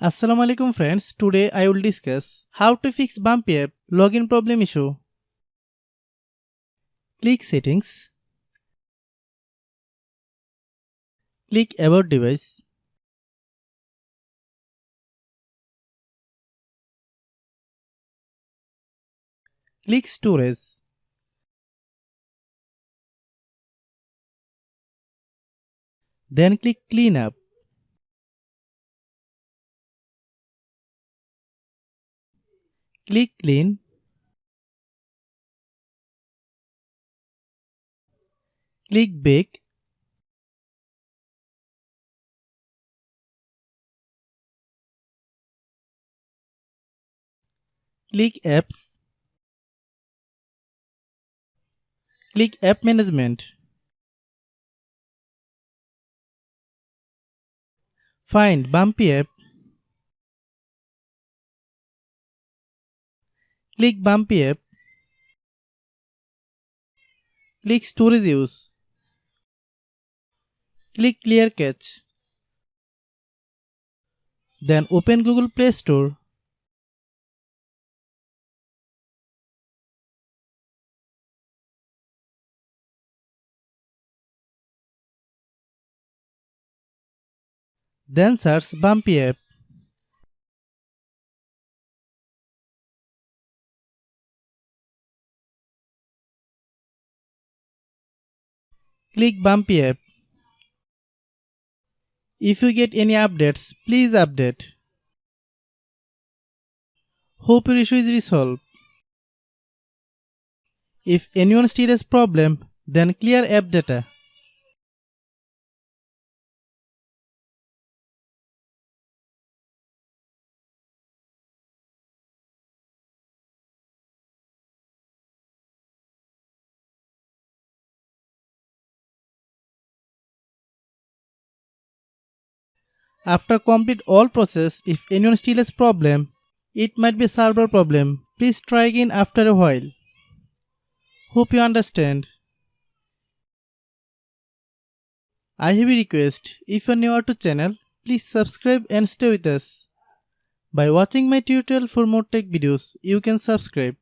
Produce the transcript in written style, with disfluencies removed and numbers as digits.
Assalamualaikum friends, today I will discuss how to fix Bumpy app login problem issue. Click Settings, click About Device, click Storage, then click Cleanup. Click Clean, click Bake, click Apps, click App Management. Find Bumpy app, click Bumpy app, click Storage Use, click Clear Cache. Then open Google Play Store. Then search Bumpy app. Click Bumpy app. If you get any updates, please update. Hope your issue is resolved. If anyone still has problem, then clear app data. After complete all process, if anyone still has problem, it might be server problem. Please try again after a while. Hope you understand. I have a request. If you are new to channel, please subscribe and stay with us. By watching my tutorial for more tech videos, you can subscribe.